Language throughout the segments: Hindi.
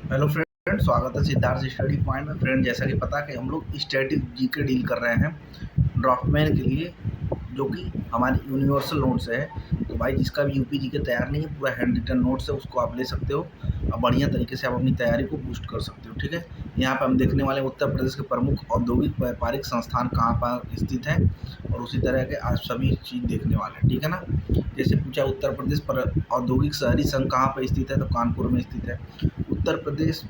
हेलो फ्रेंड, स्वागत है सिद्धार्थ स्टडी पॉइंट में। फ्रेंड, जैसा कि पता है कि हम लोग स्टैटिक जीके डील कर रहे हैं ड्राफ्टमैन के लिए, जो कि हमारी यूनिवर्सल नोट्स है। तो भाई, जिसका भी यूपी जीके तैयार नहीं है, पूरा हैंड रिटन नोट्स है, उसको आप ले सकते हो और बढ़िया तरीके से आप अपनी तैयारी को बूस्ट कर सकते हो। ठीक है, यहाँ पर हम देखने वाले उत्तर प्रदेश के प्रमुख औद्योगिक व्यापारिक संस्थान कहाँ पर स्थित हैं और उसी तरह के आज सभी चीज़ देखने वाले हैं। ठीक है ना। जैसे पूछा, उत्तर प्रदेश पर औद्योगिक शहरी संघ कहाँ पर स्थित है, तो कानपुर में स्थित है। उत्तर प्रदेश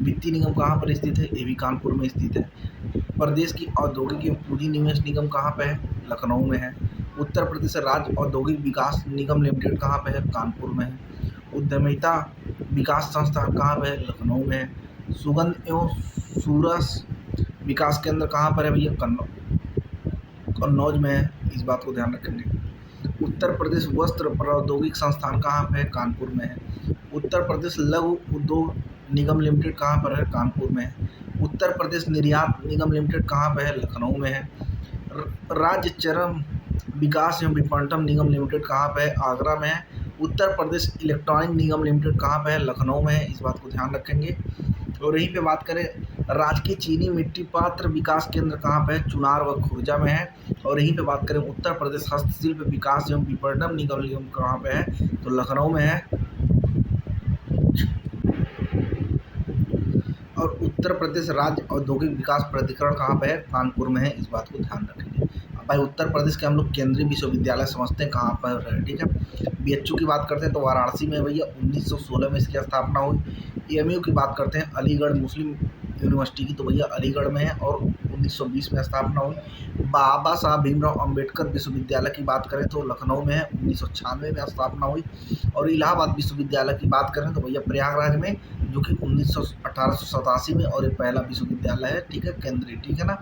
वित्तीय निगम कहाँ पर स्थित है, ये भी कानपुर में स्थित है। प्रदेश की औद्योगिक एवं पूंजी निवेश निगम कहाँ पे है, लखनऊ में है। उत्तर प्रदेश राज्य औद्योगिक विकास निगम लिमिटेड कहाँ पे है, कानपुर में है। उद्यमिता विकास संस्थान कहाँ पे है, लखनऊ में है। सुगंध एवं सूरस विकास केंद्र कहाँ पर है भैया, कन्नौज में है। इस बात को ध्यान रखेंगे। उत्तर प्रदेश वस्त्र प्रौद्योगिक संस्थान कहाँ पे है, कानपुर में है। उत्तर प्रदेश लघु उद्योग निगम लिमिटेड कहाँ पर है, कानपुर में है। उत्तर प्रदेश निर्यात निगम लिमिटेड कहाँ पे है, लखनऊ में है। राज्य चरम विकास एवं विपणन निगम लिमिटेड कहाँ पे है, आगरा में है। उत्तर प्रदेश इलेक्ट्रॉनिक निगम लिमिटेड कहाँ पे है, लखनऊ में है। इस बात को ध्यान रखेंगे। और यहीं पे बात करें, राजकीय चीनी मिट्टी पात्र विकास केंद्र कहाँ पे है, चुनार व खुर्जा में है। और यहीं पे बात करें, उत्तर प्रदेश हस्तशिल्प विकास एवं विपणन निगम कहाँ पे है, तो लखनऊ में है। और उत्तर प्रदेश राज्य औद्योगिक विकास प्राधिकरण कहाँ पे है, कानपुर में है। इस बात को ध्यान रखेंगे। भाई, उत्तर प्रदेश के हम लोग केंद्रीय विश्वविद्यालय समझते हैं कहाँ पर है। ठीक है, बीएचयू की बात करते हैं तो वाराणसी में भैया 1916 में इसकी स्थापना हुई। एएमयू की बात करते हैं, अलीगढ़ मुस्लिम यूनिवर्सिटी की, तो भैया अलीगढ़ में है और 1920 में स्थापना हुई। बाबा साहब भीमराव अंबेडकर विश्वविद्यालय की बात करें तो लखनऊ में है, 1996 में स्थापना हुई। और इलाहाबाद विश्वविद्यालय की बात करें तो भैया प्रयागराज में, जो कि 1887 में, और ये पहला विश्वविद्यालय है। ठीक है, केंद्रीय। ठीक है ना।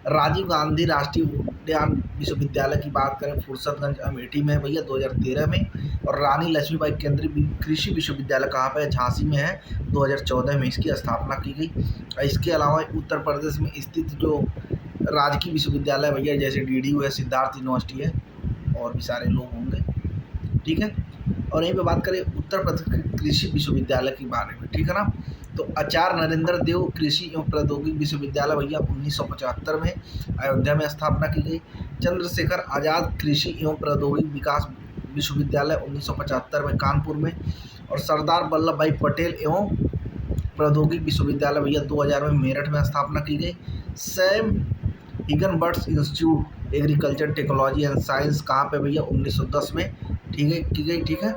राजीव गांधी राष्ट्रीय उद्यान विश्वविद्यालय की बात करें, फुर्सतगंज अमेठी में भैया 2013 में। और रानी लक्ष्मीबाई केंद्रीय कृषि विश्वविद्यालय कहाँ पे है, झांसी में है, 2014 में इसकी स्थापना की गई। इसके अलावा उत्तर प्रदेश में स्थित जो राजकीय विश्वविद्यालय भैया, जैसे डीडीयू है, सिद्धार्थ यूनिवर्सिटी है, और भी सारे लोग होंगे। ठीक है। और यहीं पे बात करें उत्तर प्रदेश कृषि विश्वविद्यालय के बारे में। ठीक है ना। तो आचार्य नरेंद्र देव कृषि एवं प्रौद्योगिक विश्वविद्यालय भैया 1975 में अयोध्या में स्थापना की गई। चंद्रशेखर आजाद कृषि एवं प्रौद्योगिक विकास विश्वविद्यालय 1975 में कानपुर में। और सरदार वल्लभ भाई पटेल एवं प्रौद्योगिक विश्वविद्यालय भैया 2000 में मेरठ में स्थापना की गई। Sam Higginbottom's institute agriculture technology and science कहाँ पे भैया, 1910 में ठीक है की गई। ठीक है।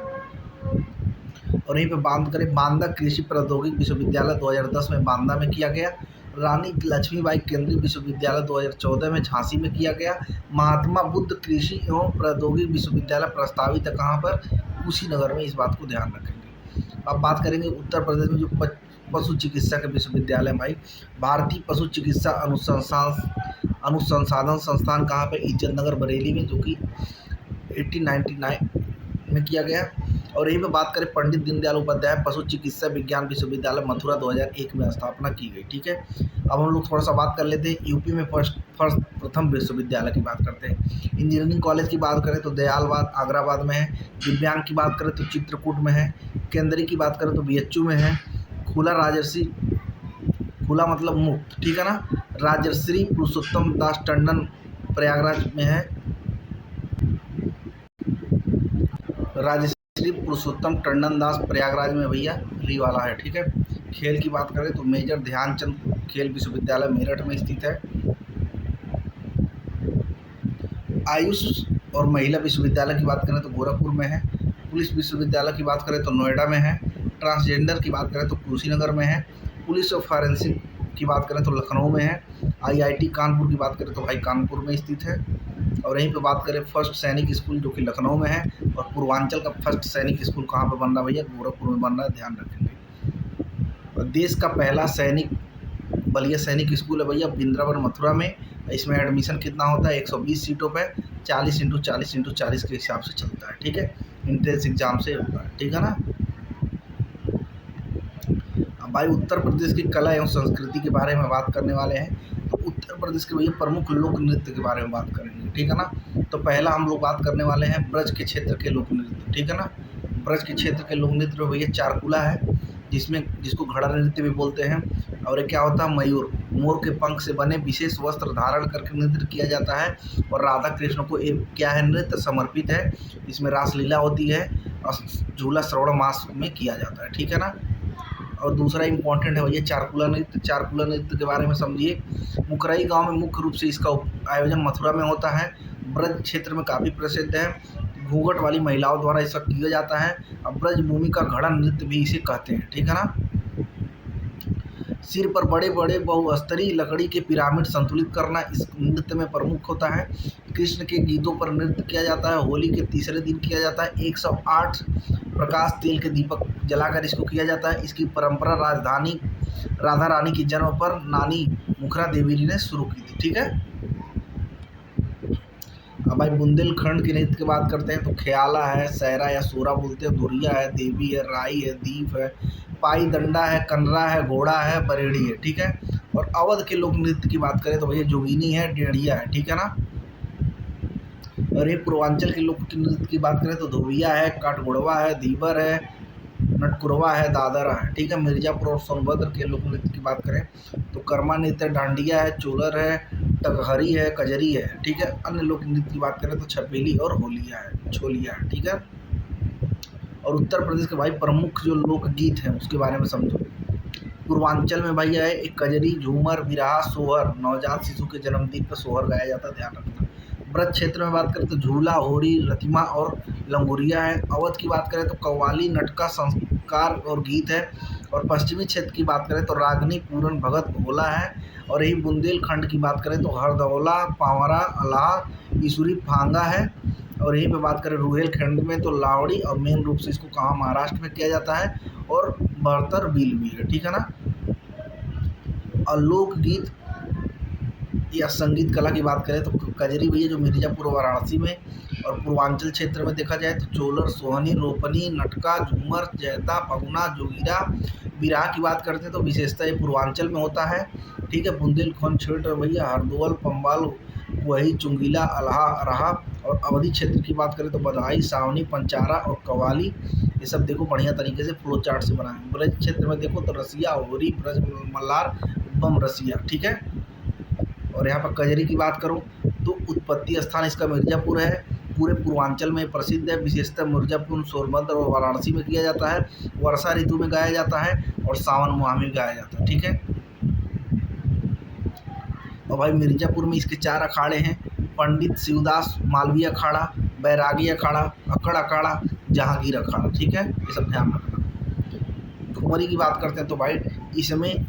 और यहीं पे बात करें, बांदा कृषि प्रौद्योगिक विश्वविद्यालय 2010 में बांदा में किया गया। रानी लक्ष्मीबाई केंद्रीय विश्वविद्यालय 2014 में झांसी में किया गया। महात्मा बुद्ध कृषि एवं प्रौद्योगिक विश्वविद्यालय प्रस्तावित है कहाँ पर, कुशीनगर में। इस बात को ध्यान रखेंगे। अब बात करेंगे उत्तर प्रदेश में जो पशु चिकित्सा के विश्वविद्यालय भाई, भारतीय पशु चिकित्सा अनुसंधान संस्थान कहाँ पे, इज्जतनगर बरेली में, जो कि 1899 में किया गया। और यहीं पे बात करें, पंडित दीनदयाल उपाध्याय पशु चिकित्सा विज्ञान विश्वविद्यालय मथुरा 2001 में स्थापना की गई। ठीक है। अब हम लोग थोड़ा सा बात कर लेते हैं यूपी में प्रथम विश्वविद्यालय की बात करते हैं। इंजीनियरिंग कॉलेज की बात करें तो दयालबाद आगराबाद में है। दिव्यांग की बात करें तो चित्रकूट में है। केंद्रीय की बात करें तो बीएचयू में है। खुला राजर्षि, खुला मतलब मुक्त, ठीक है ना, राजर्षि पुरुषोत्तम दास टंडन प्रयागराज में है। राजश्री पुरुषोत्तम टंडन दास प्रयागराज में भैया फ्री वाला है। ठीक है। खेल की बात करें तो मेजर ध्यानचंद खेल विश्वविद्यालय मेरठ में स्थित है। आयुष और महिला विश्वविद्यालय की बात करें तो गोरखपुर में है। पुलिस विश्वविद्यालय की बात करें तो नोएडा में है। ट्रांसजेंडर की बात करें तो कुशीनगर में है। पुलिस और फॉरेंसिक की बात करें तो लखनऊ में है। आईआईटी कानपुर की बात करें तो भाई कानपुर में स्थित है। और यहीं पे बात करें फर्स्ट सैनिक स्कूल, जो कि लखनऊ में है। और पूर्वांचल का फर्स्ट सैनिक स्कूल कहाँ पे बन रहा है भैया, गोरखपुर में बन रहा है, ध्यान रखेंगे। और देश का पहला सैनिक बलिया सैनिक स्कूल है भैया बिंद्रावन मथुरा में। इसमें एडमिशन कितना होता है, 120 सीटों पे 40 × 40 × 40 के हिसाब से चलता है। ठीक है, एंट्रेंस एग्जाम से होता है। ठीक है ना। भाई, उत्तर प्रदेश की कला एवं संस्कृति के बारे में बात करने वाले हैं। तो उत्तर प्रदेश के भैया प्रमुख लोक नृत्य के बारे में बात करेंगे। ठीक है ना। तो पहला हम लोग बात करने वाले हैं ब्रज के क्षेत्र के लोक नृत्य। ठीक है ना। ब्रज के क्षेत्र के लोक नृत्य में भैया चारकुला है, जिसको घड़ा नृत्य भी बोलते हैं। और ये क्या होता है, मयूर मोर के पंख से बने विशेष वस्त्र धारण करके नृत्य किया जाता है और राधा कृष्ण को एक क्या है, नृत्य समर्पित है। इसमें रासलीला होती है और झूला श्रावण मास में किया जाता है, ठीक है ना। और दूसरा इम्पॉर्टेंट है भैया चारकुला नृत्य। चारकुला नृत्य के बारे में समझिए। मुकरई गांव में मुख्य रूप से इसका आयोजन मथुरा में होता है। ब्रज क्षेत्र में काफ़ी प्रसिद्ध है। घूंघट वाली महिलाओं द्वारा इसका किया जाता है। अब ब्रज भूमि का घड़ा नृत्य भी इसे कहते हैं, ठीक है ना। सिर पर बड़े बड़े बहुस्तरीय लकड़ी के पिरामिड संतुलित करना इस नृत्य में प्रमुख होता है। कृष्ण के गीतों पर नृत्य किया जाता है। होली के तीसरे दिन किया जाता है। 108 प्रकाश तेल के दीपक जलाकर इसको किया जाता है। इसकी परंपरा राधा रानी के जन्म पर नानी मुखरा देवी ने शुरू की थी, ठीक है। अब भाई बुंदेलखंड के नृत्य की बात करते हैं तो ख्याला है, सैरा या सोरा बोलते हैं, धुरिया है, देवी है, राई है, दीप है, पाई दंडा है, कनरा है, घोड़ा है, बरेड़ी है, ठीक है। और अवध के लोक नृत्य की बात करें तो भैया जोगिनी है, डेढ़िया है, ठीक है ना। और ये पूर्वांचल के लोक नृत्य की बात करें तो धोबिया है, काठगोड़वा है, धीबर है, नटकुरवा है, दादरा है, ठीक है। मिर्जापुर और सोनभद्र के लोक नृत्य की बात करें तो कर्मा नृत्य, डांडिया है, चोलर है, टकहरी है, कजरी है, ठीक है। अन्य लोक नृत्य की बात करें तो छपेली और होलिया है, छोलिया है, ठीक है। और उत्तर प्रदेश के भाई प्रमुख जो लोकगीत हैं उसके बारे में समझो। पूर्वांचल में भैया है एक कजरी, झूमर, बिरहा, सोहर। नवजात शिशु के जन्मदिन पर सोहर गाया जाता है, ध्यान रखना। ब्रज क्षेत्र में बात करें तो झूला, होरी, रतिमा और लंगुरिया है। अवध की बात करें तो कव्वाली, नटका, संस्कार और गीत है। और पश्चिमी क्षेत्र की बात करें तो रागनी, पूरन, भगत, भोला है। और यही बुंदेलखंड की बात करें तो हरदौला, पावरा, अलाह, ईसुरी, फांगा है। और यहीं पे बात करें रुहेलखंड में तो लावड़ी, और मेन रूप से इसको कहाँ महाराष्ट्र में किया जाता है, और बर्तर बील भी है, ठीक है ना। और लोकगीत या संगीत कला की बात करें तो कजरी भैया जो मिर्जापुर वाराणसी में और पूर्वांचल क्षेत्र में देखा जाए तो चोलर, सोहनी, रोपनी, नटका, झूमर, जैता, पगुना, जोगिरा। बिरहा की बात करते हैं तो विशेषता ये पूर्वांचल में होता है, ठीक है। बुंदेलखंड क्षेत्र भैया हरदोल, पंबाल, वही, चुंगीला, अल्हा, अरहा। और अवधि क्षेत्र की बात करें तो बधाई, सावनी, पंचारा और कव्वाली। ये सब देखो बढ़िया तरीके से फ्लो चार्ट से बनाए। ब्रज क्षेत्र में देखो तो रसिया, होरी, ब्रज मल्लार, बम रसिया, ठीक है। और यहाँ पर कजरी की बात करूँ तो उत्पत्ति स्थान इसका मिर्जापुर है। पूरे पूर्वांचल में प्रसिद्ध है। विशेषतः मिर्जापुर, सोनभद्र और वाराणसी में किया जाता है। वर्षा ऋतु में गाया जाता है और सावन माह में गाया जाता है, ठीक है। और भाई मिर्जापुर में इसके 4 अखाड़े हैं: पंडित शिवदास मालवीय अखाड़ा, बैरागी अखाड़ा, अकड़ अखाड़ा, जहांगीर अखाड़ा, ठीक है। ये सब ध्यान रखना। ठुमरी की बात करते हैं तो भाई इसमें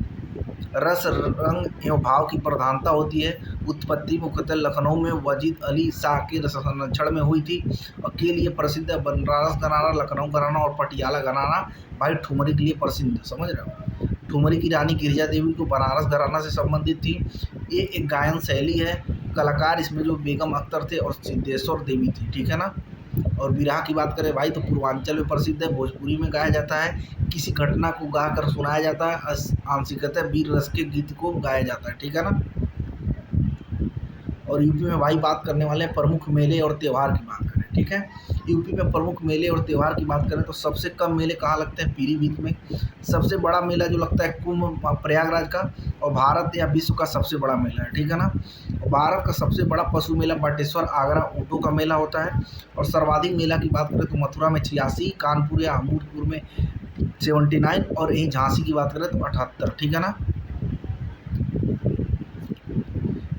रस, रंग एवं भाव की प्रधानता होती है। उत्पत्ति मुख्यतः लखनऊ में वजीद अली शाह के संरक्षण में हुई थी और के लिए प्रसिद्ध है। बनारस घराना, लखनऊ घराना और पटियाला घराना भाई ठुमरी के लिए प्रसिद्ध है, समझ रहे हो। ठुमरी की रानी गिरिजा देवी को बनारस घराना से संबंधित थी। ये एक गायन शैली है। कलाकार इसमें जो बेगम अख्तर थे और सिद्धेश्वर देवी थी, ठीक है ना। और बिरहा की बात करें भाई तो पूर्वांचल में प्रसिद्ध है। भोजपुरी में गाया जाता है। किसी घटना को गा कर सुनाया जाता है। आंशिकतः वीर रस के गीत को गाया जाता है, ठीक है ना। और यूपी में भाई बात करने वाले हैं प्रमुख मेले और त्यौहार की बात करें, ठीक है। यूपी में प्रमुख मेले और त्यौहार की बात करें तो सबसे कम मेले कहाँ लगते हैं, पीलीभीत में। सबसे बड़ा मेला जो लगता है कुंभ प्रयागराज का, और भारत या विश्व का सबसे बड़ा मेला है, ठीक है ना। और भारत का सबसे बड़ा पशु मेला बटेश्वर आगरा ऊँटों का मेला होता है। और सर्वाधिक मेला की बात करें तो मथुरा में 86, कानपुर या हमीरपुर में 79 और यहीं झांसी की बात करें तो 78, ठीक है ना।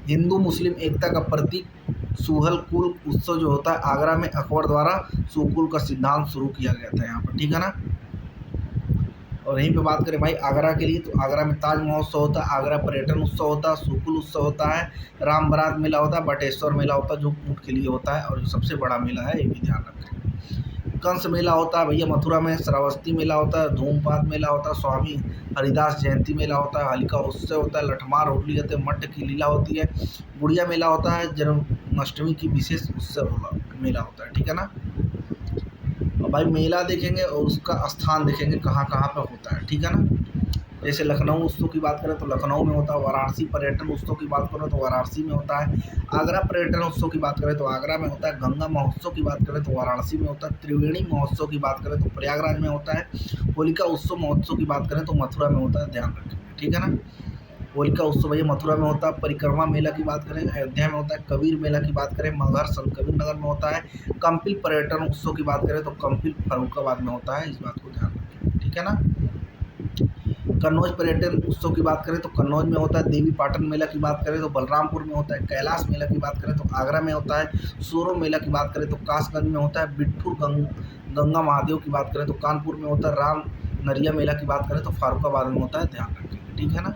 हिंदू मुस्लिम एकता का प्रतीक सुहल कुल उत्सव जो होता है आगरा में अकबर द्वारा सुकुल का सिद्धांत शुरू किया गया था यहाँ पर, ठीक है ना। और यहीं पे बात करें भाई आगरा के लिए तो आगरा में ताज महोत्सव होता है, आगरा पर्यटन उत्सव होता है, सुकुल उत्सव होता है, राम बारात मेला होता है, बटेश्वर मेला होता है जो ऊँट के लिए होता है और जो सबसे बड़ा मेला है ये भी ध्यान रखें। कंस मेला होता है भैया मथुरा में, श्रावस्ती मेला होता है, धूमपात मेला होता है, स्वामी हरिदास जयंती मेला होता है, हलिका उत्सव होता है, लठमार होली होते हैं, मट्ट की लीला होती है, गुड़िया मेला होता है, जन्माष्टमी की विशेष उत्सव मेला होता है, ठीक है ना। और भाई मेला देखेंगे और उसका स्थान देखेंगे कहाँ कहाँ पर होता है, ठीक है ना। जैसे लखनऊ उत्सव की बात करें तो लखनऊ में होता है, वाराणसी पर्यटन उत्सव की बात करें तो वाराणसी में होता है, आगरा पर्यटन उत्सव की बात करें तो आगरा में होता है, गंगा महोत्सव की बात करें तो वाराणसी में होता है, त्रिवेणी महोत्सव की बात करें तो प्रयागराज में होता है, होलिका उत्सव महोत्सव की बात करें तो मथुरा में होता है, ध्यान रखें, ठीक है ना। होलिका उत्सव भैया मथुरा में होता है, परिक्रमा मेला की बात करें अयोध्या में होता है, कबीर मेला की बात करें मगहर संत कबीर नगर में होता है, कंपिल पर्यटन उत्सव की बात करें तो कंपिल फर्रुखाबाद में होता है, इस बात को ध्यान रखें, ठीक है ना। कन्नौज पर्यटन उत्सव की बात करें तो कन्नौज में होता है, देवी पाटन मेला की बात करें तो बलरामपुर में होता है, कैलाश मेला की बात करें तो आगरा में होता है, सोरो मेला की बात करें तो कासगंज में होता है, बिट्ठूर गंगा महादेव की बात करें तो कानपुर में होता है, राम नरिया मेला की बात करें तो फारुखाबाद में होता है, ध्यान रखें, ठीक है ना।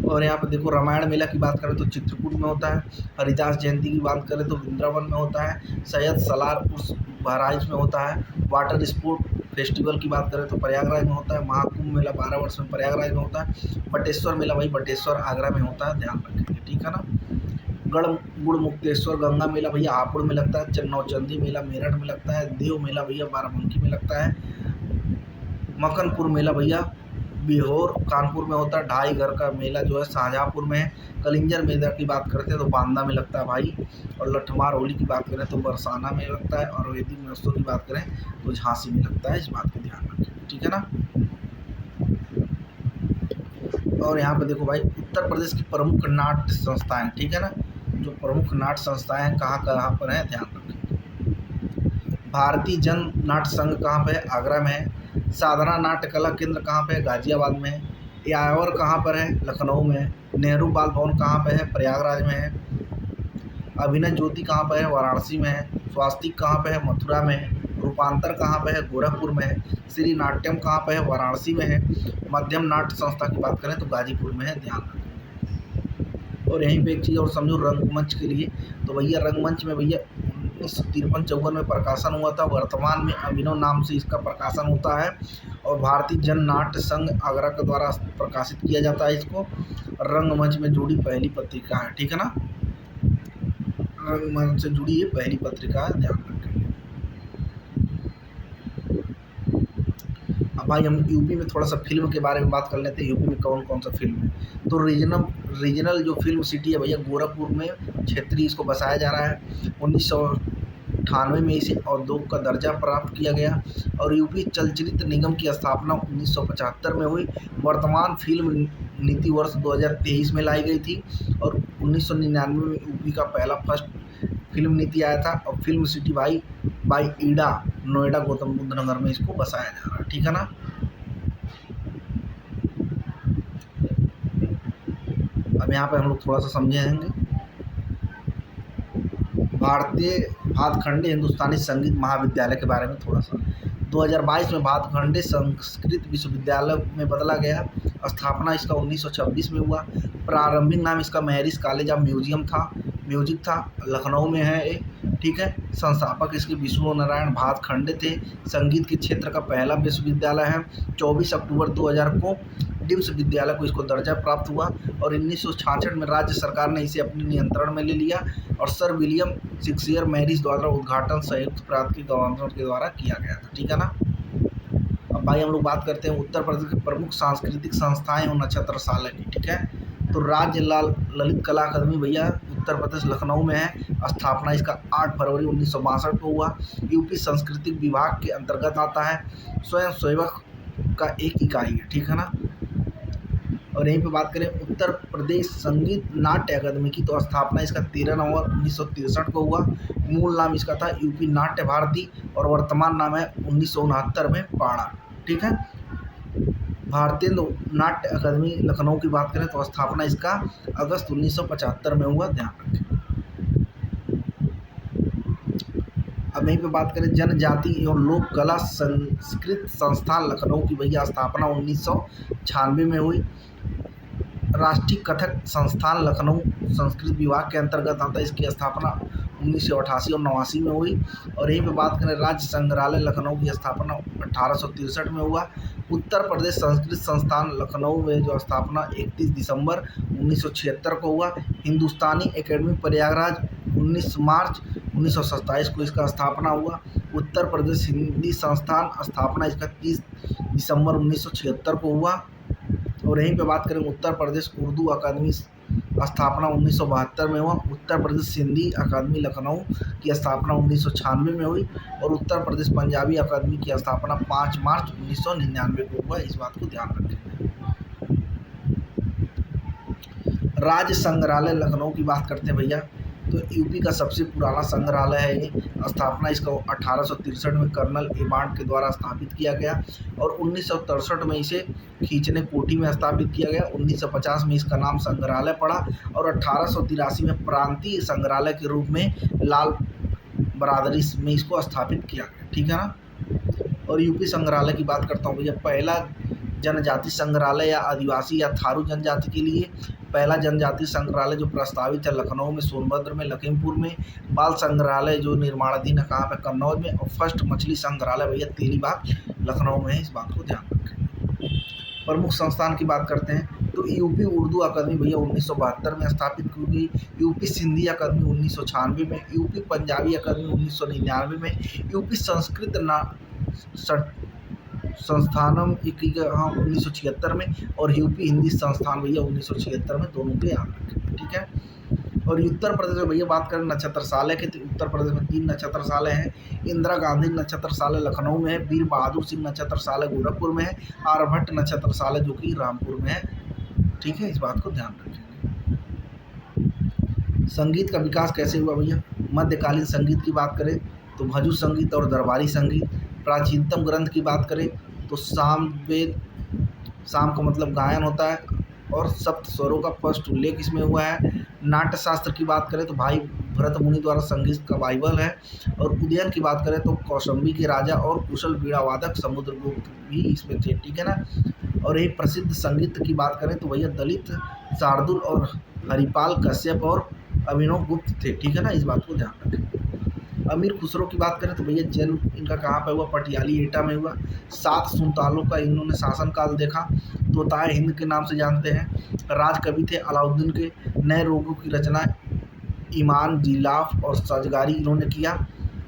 और यहाँ पे देखो रामायण मेला की बात करें तो चित्रकूट में होता है, हरिदास जयंती की बात करें तो वृंदावन में होता है, सैयद सलार उर्स बहराइच में होता है, वाटर स्पोर्ट फेस्टिवल की बात करें तो प्रयागराज में होता है, महाकुंभ मेला 12 वर्ष में प्रयागराज में होता है, बटेश्वर मेला भाई बटेश्वर आगरा में होता है, ध्यान रखेंगे, ठीक है ना। गुड़ मुक्तेश्वर गंगा मेला भैया हापुड़ में लगता है, नौचंदी मेला मेरठ में लगता है, देव मेला भैया बाराबंकी में लगता है, मकनपुर मेला भैया बिहोर कानपुर में होता है, ढाई घर का मेला जो है शाहजहाँपुर में है, कलिंजर मेला की बात करते हैं तो बांदा में लगता है भाई, और लठमार होली की बात करें तो बरसाना में लगता है, और वैदिक महोत्सव की बात करें तो झांसी में लगता है, इस बात का ध्यान रखें, ठीक है ना। और यहाँ पे देखो भाई उत्तर प्रदेश की प्रमुख नाट्य संस्थाएं, ठीक है ना, जो प्रमुख नाट्य संस्थाएं हैं कहाँ कहाँ पर है, ध्यान रखें। भारतीय जन नाट्य संघ कहाँ पे है, आगरा में है, साधना नाट्य कला केंद्र कहाँ पे है, गाजियाबाद में है, यावर कहाँ पर है, लखनऊ में है, नेहरू बाल भवन कहाँ पे है, प्रयागराज में है, अभिनय ज्योति कहाँ पर है, वाराणसी में है, स्वास्तिक कहाँ पे है, मथुरा में है, रूपांतर कहाँ पे है, गोरखपुर में है, श्री नाट्यम कहाँ पे है, वाराणसी में है, मध्यम नाट्य संस्था की बात करें तो गाजीपुर में है, ध्यान रखें। और यहीं पे एक चीज़ और समझो रंगमंच के लिए, तो भैया रंगमंच में भैया 1953-54 में प्रकाशन हुआ था, वर्तमान में अभिनव नाम से इसका प्रकाशन होता है, और भारतीय जन नाट्य संघ आगरा के द्वारा प्रकाशित किया जाता है इसको, रंगमंच में जुड़ी पहली पत्रिका है, ठीक है ना, रंगमंच से जुड़ी ये पहली पत्रिका है, ध्यान रखें। अब भाई हम यूपी में थोड़ा सा फिल्म के बारे में बात कर लेते हैं, यूपी में कौन कौन सा फिल्म है। तो रीजनल जो फिल्म सिटी है भैया गोरखपुर में क्षेत्रीय इसको बसाया जा रहा है, 1998 में इसे औद्योगिक का दर्जा प्राप्त किया गया, और यूपी चलचित्र निगम की स्थापना 1975 में हुई, वर्तमान फिल्म नीति वर्ष 2023 में लाई गई थी, और 1999 में यूपी का पहला फर्स्ट फिल्म नीति आया था, और film city by YEIDA Noida Gautam Buddh Nagar में इसको बसाया जा रहा है, ठीक है ना। अब यहाँ पे हम लोग थोड़ा सा समझेंगे भारतीय भातखंडे हिंदुस्तानी संगीत महाविद्यालय के बारे में थोड़ा सा। 2022 में भातखंडे संस्कृत विश्वविद्यालय में बदला गया, स्थापना इसका 1926 में हुआ, प्रारंभिक नाम इसका मैरिज कॉलेज ऑफ म्यूजिक था, लखनऊ में है ये, ठीक है। संस्थापक इसके विष्णु नारायण भातखंडे थे, संगीत के क्षेत्र का पहला विश्वविद्यालय है, 24 अक्टूबर 2000 को डिम्स विद्यालय को इसको दर्जा प्राप्त हुआ, और 1966 में राज्य सरकार ने इसे अपने नियंत्रण में ले लिया, और सर विलियम शेक्सपियर मैरिज द्वारा उद्घाटन संयुक्त प्रांत के गवर्नर के द्वारा किया गया था, ठीक है ना। अब भाई हम लोग बात करते हैं उत्तर प्रदेश के प्रमुख सांस्कृतिक संस्थाएं और नक्षत्रशाला की, ठीक है। तो राज्य ललित कला अकादमी भैया उत्तर प्रदेश लखनऊ में है, स्थापना इसका 8 फरवरी 1962 को हुआ, यूपी सांस्कृतिक विभाग के अंतर्गत आता है, स्वयं सेवक का एक इकाई है, ठीक है ना। और यहीं पे बात करें उत्तर प्रदेश संगीत नाट्य अकादमी की, तो स्थापना इसका 13 नवंबर 1963 को हुआ, मूल नाम इसका था यूपी नाट्य भारती, और वर्तमान नाम है 1969 में पाड़ा, ठीक है। भारतीय नाट्य अकादमी लखनऊ की बात करें तो स्थापना इसका अगस्त 1975 में हुआ, ध्यान रखें। अब यहीं पे बात करें जनजाति एवं लोक कला संस्कृत संस्थान लखनऊ की भैया स्थापना 1996 में हुई, राष्ट्रीय कथक संस्थान लखनऊ संस्कृत विभाग के अंतर्गत आता है, इसकी स्थापना 1988 और 89 में हुई। और यहीं पे बात करें राज्य संग्रहालय लखनऊ की स्थापना 1863 में हुआ, उत्तर प्रदेश संस्कृत संस्थान लखनऊ में जो स्थापना 31 दिसंबर 1976 को हुआ, हिंदुस्तानी एकेडमी प्रयागराज 19 मार्च 1927 को इसका स्थापना हुआ, उत्तर प्रदेश हिंदी संस्थान स्थापना इसका 30 दिसंबर 1976 को हुआ। और यहीं पे बात करें उत्तर प्रदेश उर्दू अकादमी स्थापना 1972 में हुआ। उत्तर प्रदेश सिंधी अकादमी लखनऊ की स्थापना 1996 में हुई। और उत्तर प्रदेश पंजाबी अकादमी की स्थापना 5 मार्च 1999 को हुआ। इस बात को ध्यान रखें। राज्य संग्रहालय लखनऊ की बात करते हैं भैया, तो यूपी का सबसे पुराना संग्रहालय है ये। स्थापना इसका 1863 में कर्नल एबार्ट के द्वारा स्थापित किया गया और 1963 में इसे खींचने कोठी में स्थापित किया गया। 1950 में इसका नाम संग्रहालय पड़ा और 1883 में प्रांतीय संग्रहालय के रूप में लाल बरादरी में इसको स्थापित किया गया। ठीक है ना। और यूपी संग्रहालय की बात करता हूँ भैया, पहला जनजाति संग्रहालय या आदिवासी या थारू जनजाति के लिए पहला जनजाति संग्रहालय जो प्रस्तावित है लखनऊ में, सोनभद्र में, लखीमपुर में। बाल संग्रहालय जो निर्माणाधीन है कहाँ पे, कन्नौज में। और फर्स्ट मछली संग्रहालय भैया तेलीबाग लखनऊ में है। इस बात को ध्यान रखें। प्रमुख संस्थान की बात करते हैं तो यूपी उर्दू अकादमी भैया 1972 में स्थापित की गई। यूपी सिंधी अकादमी 1996 में। यूपी पंजाबी अकादमी 1999 में। यूपी संस्कृत संस्थानम 1976 में। और यूपी हिंदी संस्थान भैया 1976 में। दोनों के याद रखें। ठीक है। और उत्तर प्रदेश में भैया बात करें नक्षत्रशालय के, तो उत्तर प्रदेश में 3 नक्षत्रशालय हैं। इंदिरा गांधी नक्षत्रशालय लखनऊ में है। वीर बहादुर सिंह नक्षत्रशालय गोरखपुर में है। आर्यभट्ट नक्षत्रशालय जो कि रामपुर में है। ठीक है, इस बात को ध्यान रखेंगे। संगीत का विकास कैसे हुआ भैया, मध्यकालीन संगीत की बात करें तो भजू संगीत और दरबारी संगीत। प्राचीनतम ग्रंथ की बात करें तो सामवेद, साम का मतलब गायन होता है, और सप्त स्वरों का फर्स्ट उल्लेख इसमें हुआ है। नाट्य शास्त्र की बात करें तो भाई भरत मुनि द्वारा संगीत का बाइबल है। और उदयन की बात करें तो कौशाम्बी के राजा और कुशल वीणा वादक समुद्रगुप्त भी इसमें थे। ठीक है ना। और एक प्रसिद्ध संगीत की बात करें तो भैया दलित, शार्दुल और हरिपाल कश्यप और अभिनव गुप्त थे। ठीक है ना, इस बात को ध्यान रखें। अमीर खुसरो की बात करें तो भैया जन्म इनका कहाँ पर हुआ, पटियाली एटा में हुआ। 7 सुल्तानों का इन्होंने शासनकाल देखा। तोताए हिंद के नाम से जानते हैं। राज कवि थे अलाउद्दीन के। नए रोगों की रचना ईमान, जिलाफ और सजगारी इन्होंने किया।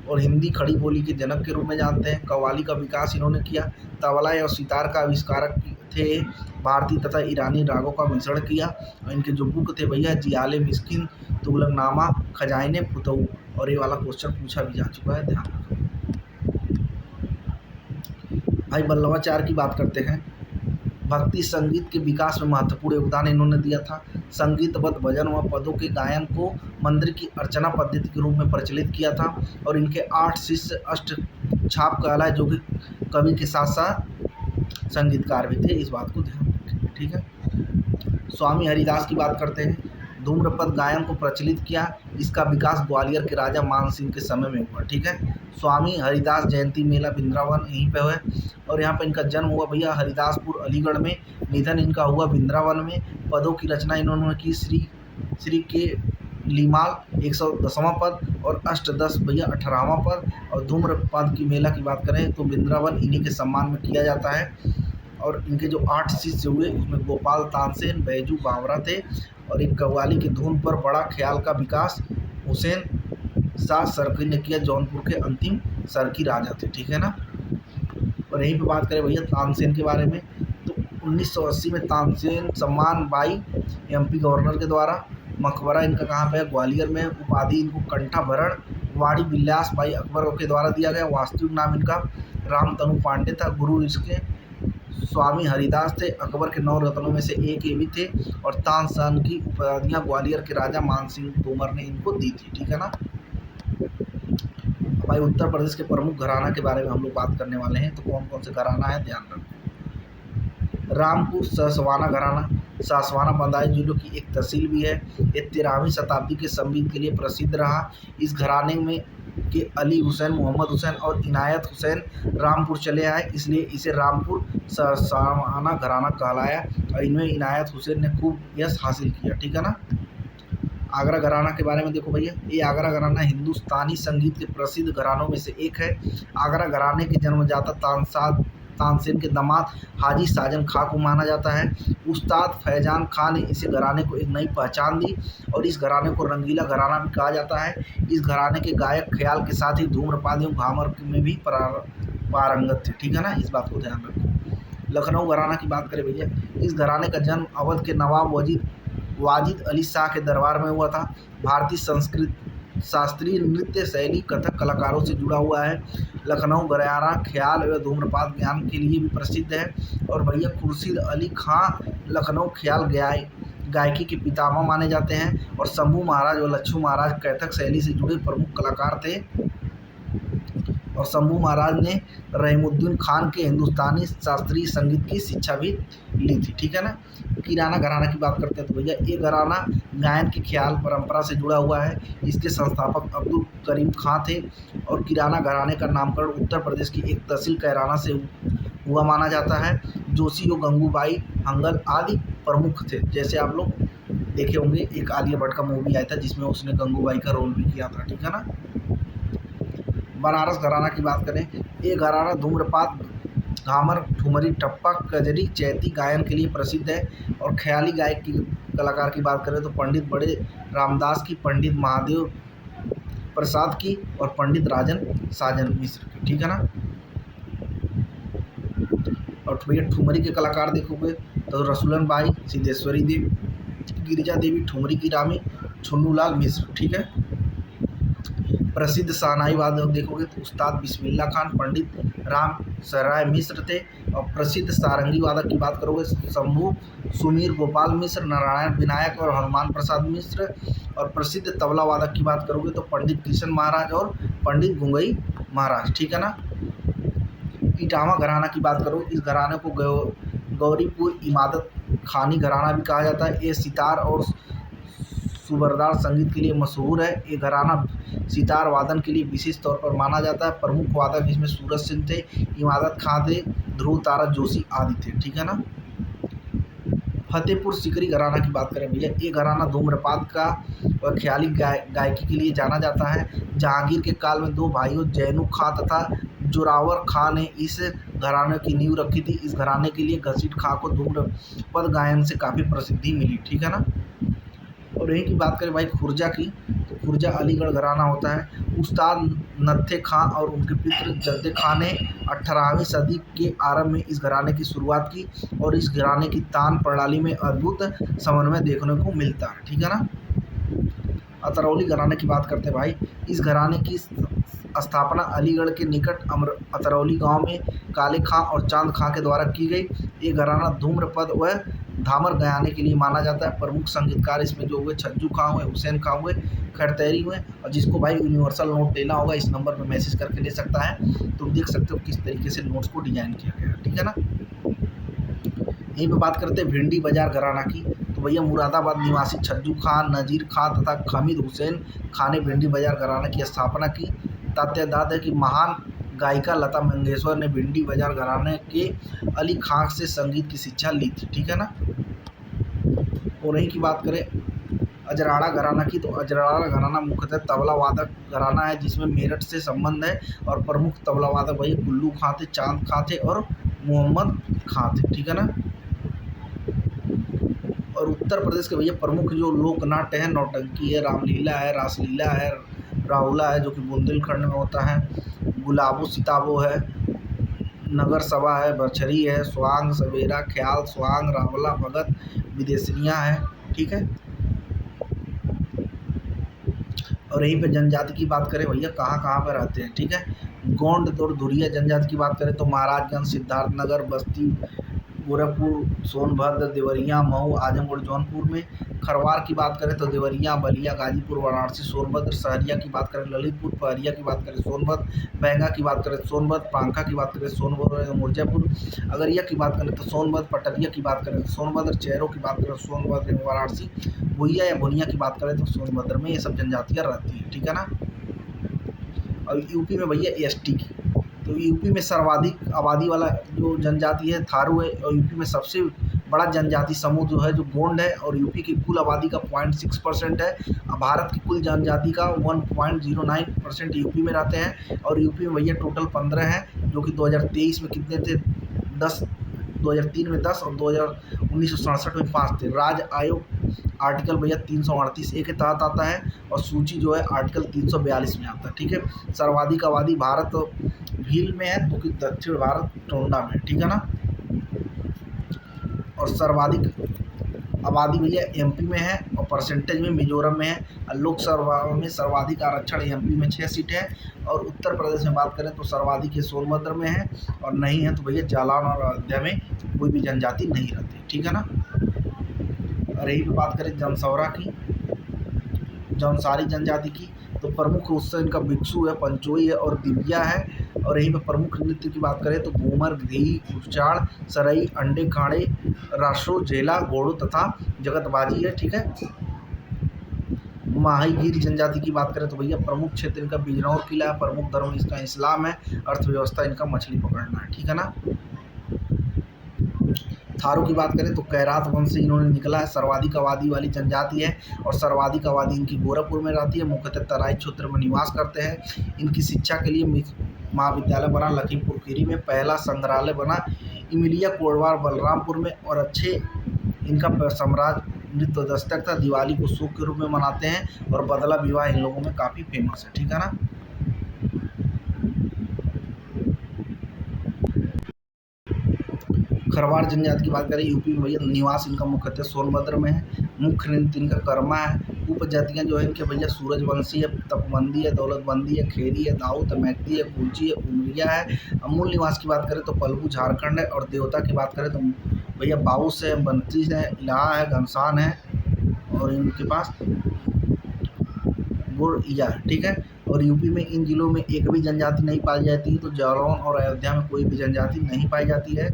और हिंदी खड़ी बोली के जनक के रूप में जानते हैं। कव्वाली का विकास इन्होंने किया। तबला और सितार का आविष्कारक थे। भारतीय तथा ईरानी रागों का मिश्रण किया। और इनके जो बुक थे भैया जियाले मिस्किन, तुगलकनामा, खजाइने फुतऊ। और ये वाला क्वेश्चन पूछा भी जा चुका है, ध्यान रखो। भाई वल्लभाचार्य की बात करते हैं। भक्ति संगीत के विकास में महत्वपूर्ण योगदान इन्होंने दिया था। संगीतबद्ध भजन व पदों के गायन को मंदिर की अर्चना पद्धति के रूप में प्रचलित किया था। और इनके 8 शिष्य अष्ट छाप कहलाए जो कि कवि के साथ साथ संगीतकार भी थे। इस बात को ध्यान रखें। ठीक है। स्वामी हरिदास की बात करते हैं। धूम्रपद गायन को प्रचलित किया। इसका विकास ग्वालियर के राजा मान सिंह के समय में हुआ। ठीक है। स्वामी हरिदास जयंती मेला वृंदावन यहीं पे हुआ। और यहाँ पे इनका जन्म हुआ भैया हरिदासपुर अलीगढ़ में। निधन इनका हुआ वृंदावन में। पदों की रचना इन्होंने की श्री के लीमाल 110वां पद और अष्टदश भैया 18वां पद। और धूम्रपद की मेला की बात करें तो वृंदावन इन्हीं के सम्मान में किया जाता है। और इनके जो 8 शिष्य हुए उसमें गोपाल तानसेन, बैजू बावरा थे। और एक कव्वाली की धुन पर बड़ा ख्याल का विकास हुसैन शाह सरकी ने किया, जौनपुर के अंतिम सरकी राजा थे। ठीक है ना। और यहीं पे बात करें भैया तानसेन के बारे में तो 1980 में तानसेन सम्मान बाई MP गवर्नर के द्वारा। मकबरा इनका कहाँ पे है, ग्वालियर में। उपाधि इनको कंठाभरण वाड़ी विलास भाई अकबर के द्वारा दिया गया। वास्तविक नाम इनका रामतनु पांडे था। गुरु इसके स्वामी हरिदास थे। अकबर के 9 रत्नों में से एक ये भी थे। और तानसेन की उपाधियाँ ग्वालियर के राजा मानसिंह तोमर ने इनको दी थी। ठीक है ना। भाई उत्तर प्रदेश के प्रमुख घराना के बारे में हम लोग बात करने वाले हैं। तो कौन कौन से घराना है ध्यान रखो। रामपुर सासवाना घराना, सासवाना बदायूं जिलों की एक तहसील भी है। ये 13वीं शताब्दी के संगीत के लिए प्रसिद्ध रहा। इस घराने में के अली हुसैन, मोहम्मद हुसैन और इनायत हुसैन रामपुर चले आए, इसलिए इसे रामपुर सासवाना घराना कहलाया। और इनमें इनायत हुसैन ने खूब यश हासिल किया। ठीक है ना। आगरा घराना के बारे में देखो भैया, ये आगरा घराना हिंदुस्तानी संगीत के प्रसिद्ध घरानों में से एक है। आगरा घराने के जन्मदाता तानसेन के दामाद हाजी साजन खां को माना जाता है। उस्ताद फैजान खां ने इसे घराने को एक नई पहचान दी और इस घराने को रंगीला घराना भी कहा जाता है। इस घराने के गायक ख्याल के साथ ही धूम्रपान एवं घामर में भी पारंगत थे, ठीक है ना, इस बात को ध्यान रखो। लखनऊ घराना की बात करें भैया, इस घराने का जन्म अवध के नवाब वाजिद अली शाह के दरबार में हुआ था। भारतीय संस्कृत शास्त्रीय नृत्य शैली कथक कलाकारों से जुड़ा हुआ है। लखनऊ घराना ख्याल एवं धूम्रपान ज्ञान के लिए भी प्रसिद्ध है। और भैया खुर्शीद अली खां लखनऊ ख्याल गायकी के पितामह माने जाते हैं। और शंभू महाराज और लच्छू महाराज कथक शैली से जुड़े प्रमुख कलाकार थे। और शंभू महाराज ने रहीमुद्दीन खान के हिंदुस्तानी शास्त्रीय संगीत की शिक्षा भी ली थी, ठीक है ना। किराना घराना की बात करते हैं तो भैया ये घराना गायन की ख्याल परंपरा से जुड़ा हुआ है। इसके संस्थापक अब्दुल करीम खां थे। और किराना घराने का नामकरण उत्तर प्रदेश की एक तहसील कैराना से हुआ माना जाता है। जोशी और गंगूबाई हंगल आदि प्रमुख थे। जैसे आप लोग देखे होंगे एक आलिया भट्ट का मूवी आया था जिसमें उसने गंगूबाई का रोल भी किया था, ठीक है ना। बनारस घराना की बात करें, ये घराना धूम्रपान घामर ठुमरी टप्पा कजरी चैती गायन के लिए प्रसिद्ध है। और ख्याली गायक की कलाकार की बात करें तो पंडित बड़े रामदास की, पंडित महादेव प्रसाद की और पंडित राजन साजन मिश्र की, ठीक है ना। और भैया ठुमरी के कलाकार देखोगे तो रसूलन बाई, सिद्धेश्वरी देवी, गिरिजा देवी ठुमरी की रामी, छुन्नूलाल मिश्र, ठीक है। प्रसिद्ध शहनाई वादक देखोगे तो उस्ताद बिस्मिल्लाह खान, पंडित राम सराय मिश्र थे। और प्रसिद्ध सारंगी वादक की बात करोगे शंभू सुमीर गोपाल मिश्र, नारायण विनायक और हनुमान प्रसाद मिश्र। और प्रसिद्ध तबला वादक की बात करोगे तो पंडित किशन महाराज और पंडित गुंगई महाराज, ठीक है ना। इटावा घराना की बात करो, इस घराने को गौरीपुर इमादत खानी घराना भी कहा जाता है। ये सितार और सुबरदार संगीत के लिए मशहूर है। ये घराना सितार वादन के लिए विशेष तौर पर माना जाता है। प्रमुख वादक इसमें सूरज सिंह थे, इमादत खां थे, ध्रुव तारा जोशी आदि थे, ठीक है ना। फतेहपुर सीकरी घराना की बात करें भैया, ये घराना धूम्रपान का और ख्याली गायकी के लिए जाना जाता है। जहांगीर के काल में दो भाइयों जैनू खां तथा जोरावर खां ने इस घराने की नींव रखी थी। इस घराने के लिए घसीट खां को धूम्रपद गायन से काफ़ी प्रसिद्धि मिली, ठीक है ना। और यहीं की बात करें भाई खुर्जा की, तो खुर्जा अलीगढ़ घराना होता है। उस्ताद नत्थे खां और उनके पुत्र जद्दे खां ने 18वीं सदी के आरंभ में इस घराने की शुरुआत की। और इस घराने की तान प्रणाली में अद्भुत समन्वय देखने को मिलता है, ठीक है ना। अतरौली घराने की बात करते हैं भाई, इस घराने की स्थापना अलीगढ़ के निकट अतरौली गांव में काले खां और चांद खां के द्वारा की गई। ये घराना धूम्रपद व धामर गायने के लिए माना जाता है। प्रमुख संगीतकार इसमें जो हुए छज्जू खां हुए, हुसैन खां हुए, खैरतैरी हुए। और जिसको भाई यूनिवर्सल नोट लेना होगा इस नंबर पर मैसेज करके ले सकता है। तुम देख सकते हो किस तरीके से नोट्स को डिजाइन किया गया है, ठीक है ना। यहीं पे बात करते हैं भिंडी बाजार घराना की, तो भैया मुरादाबाद निवासी छज्जू खां, नजीर खां तथा खमीद हुसैन खां ने भिंडी बाजार घराना की स्थापना की। तथ्यात है कि महान गायिका लता मंगेशकर ने भिंडी बाजार घराने के अली खां से संगीत की शिक्षा ली थी, ठीक है ना। और यहीं की बात करें अजराड़ा घराना की, तो अजराड़ा घराना मुख्यतः तबला वादक घराना है जिसमें मेरठ से संबंध है। और प्रमुख तबला वादक भैया कुल्लू खां थे, चांद खां थे और मोहम्मद खां थे, ठीक है ना। और उत्तर प्रदेश के भैया प्रमुख जो लोक नाट्य है, नौटंकी है, रामलीला है, रासलीला है, राहुला है जो कि बुंदेलखंड में होता है, गुलाबो सिताबो है, नगर सभा है, बछरी है, स्वांग सवेरा, ख्याल स्वांग, रावला भगत, विदेशनियाँ है, ठीक है। और यहीं पे जनजाति की बात करें भैया कहाँ कहाँ पर रहते हैं, ठीक है। गोंड और धुरिया जनजाति की बात करें तो महाराजगंज, सिद्धार्थनगर, बस्ती, गोरखपुर, सोनभद्र, देवरिया, मऊ, आजमगढ़, जौनपुर में। खरवार की बात करें तो देवरिया, बलिया, गाजीपुर, वाराणसी, सोनभद्र। सहरिया की बात करें ललितपुर, पहरिया की बात करें सोनभद्र, बहंगा की बात करें सोनभद्र, पांखा की बात करें सोनभद्र, मिर्जापुर, अगरिया की बात करें तो सोनभद्र, पटरिया की बात करें तो सोनभद्र, चेहरों की बात करें सोनभद्र, वाराणसी, भुइया या भुनिया की बात करें तो सोनभद्र में ये सब जनजातियाँ रहती हैं, ठीक है ना। और यूपी में भैया एसटी की, तो यूपी में सर्वाधिक आबादी वाला जो जनजाति है थारू है। और यूपी में सबसे बड़ा जनजाति समूह जो है जो गोंड है। और यूपी की कुल आबादी का 0.6% है। भारत की कुल जनजाति का 1.09% यूपी में रहते हैं। और यूपी में भैया टोटल 15 हैं जो कि 2023 में कितने थे 2003 में 10 और 1967 में 5 थे। राज्य आयोग आर्टिकल भैया 338A के तहत आता है और सूची जो है आर्टिकल 342 में आता है। ठीक है। सर्वाधिक आबादी भारत भील में है, जो कि दक्षिण भारत टोंडा में, ठीक है ना। और सर्वाधिक आबादी भैया एमपी में है और परसेंटेज में मिजोरम में है। और लोकसभा में सर्वाधिक आरक्षण एमपी में 6 सीटें हैं और उत्तर प्रदेश में बात करें तो सर्वाधिक ये सोनभद्र में है और नहीं है तो भैया जालौन और अयोध्या में कोई भी जनजाति नहीं रहती, ठीक है ना। और यही पे बात करें जनसौरा की, जौनसारी जनजाति की, तो प्रमुख उत्सव इनका भिक्षु है, पंचोई है और दिव्या है। और यहीं पे प्रमुख नृत्य की बात करें तो घूमर, घी, कुचाड़, सरई, अंडे खाड़े, राशो, झेला, घोड़ो तथा जगतबाजी है, ठीक है। माहीगीर जनजाति की बात करें तो भैया प्रमुख क्षेत्र इनका बिजनौर किला है, प्रमुख धर्म इसका इस्लाम है, अर्थव्यवस्था इनका मछली पकड़ना है, ठीक है ना। थारू की बात करें तो कैरात वंश से इन्होंने निकला है, सर्वाधिक आबादी वाली जनजाति है और सर्वाधिक आबादी इनकी गोरखपुर में रहती है, मुख्यतः तराई क्षेत्र में निवास करते हैं। इनकी शिक्षा के लिए महाविद्यालय बना लखीमपुर खीरी में, पहला संग्रहालय बना इमिलिया कोडवार बलरामपुर में और अच्छे इनका साम्राज्य नृत्य दस्तक था। दिवाली को शोक के रूप में मनाते हैं और बदला विवाह इन लोगों में काफ़ी फेमस है, ठीक है ना। खरवार जनजाति की बात करें यूपी में भैया निवास इनका मुख्यतः सोनभद्र में है, मुख्य नृत्य इनका कर्मा है। उपजातियाँ जो है इनके भैया सूरजवंशी है, तपबंदी है, दौलतबंदी है, खेरी है, दाऊद है, मैती है, कुलची है, उमरिया है। मूल निवास की बात करें तो पलवू झारखंड है और देवता की बात करें तो भैया बाउस है, बंसी है, इलाहा है, घनसान है और इनके पास गुड़िया है, ठीक है। और यूपी में इन जिलों में एक भी जनजाति नहीं पाई जाती, तो जालौन और अयोध्या में कोई भी जनजाति नहीं पाई जाती है।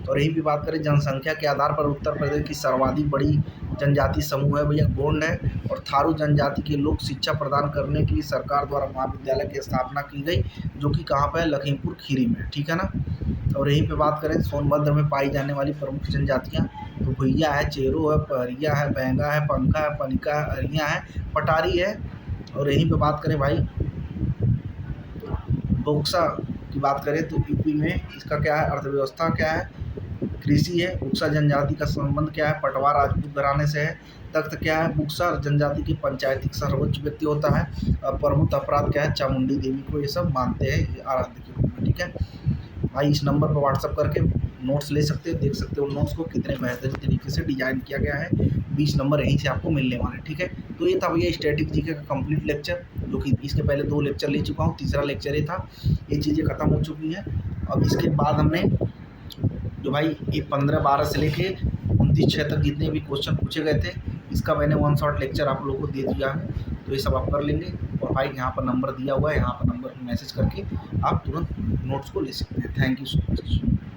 और यहीं पे बात करें जनसंख्या के आधार पर उत्तर प्रदेश की सर्वाधिक बड़ी जनजाति समूह है भैया गोंड है। और थारू जनजाति के लोग शिक्षा प्रदान करने के लिए सरकार द्वारा महाविद्यालय की स्थापना की गई, जो कि कहाँ पर है, लखीमपुर खीरी में, ठीक है ना। और यहीं पे बात करें सोनभद्र में पाई जाने वाली प्रमुख जनजातियाँ तो भुइया है, चेरो है, पहरिया है, बैंगा है, पंखा है, पनिका है, अरिया है, पटारी है। और यहीं पे बात करें भाई बोक्सा की बात करें तो यूपी में इसका क्या है, अर्थव्यवस्था क्या है, कृषि है। बुक्सा जनजाति का संबंध क्या है, पटवा राजपूत घराने से है। तख्त क्या है, बुक्सा जनजाति की पंचायती सर्वोच्च व्यक्ति होता है। और प्रमुख अपराध क्या है, चामुंडी देवी को ये सब मानते हैं आराध्य के रूप में, ठीक है भाई। इस नंबर पर व्हाट्सअप करके नोट्स ले सकते हो, देख सकते हो नोट्स को कितने बेहतरीन तरीके से डिजाइन किया गया है। 20 नंबर यहीं से आपको मिलने वाले हैं, ठीक है। तो ये था भैया स्टैटिक जीके का कंप्लीट लेक्चर, जो कि इसके पहले 2 लेक्चर ले चुका हूँ, तीसरा लेक्चर ये था। ये चीज़ें खत्म हो चुकी हैं। अब इसके बाद हमने जो भाई ये 15-12 से लेके 29-6 तक जितने भी क्वेश्चन पूछे गए थे, इसका मैंने 1 शॉट लेक्चर आप लोगों को दे दिया है। तो ये सब आप कर लेंगे। और भाई यहाँ पर नंबर दिया हुआ है, यहाँ पर नंबर मैसेज करके आप तुरंत नोट्स को ले सकते हैं। Thank you so much.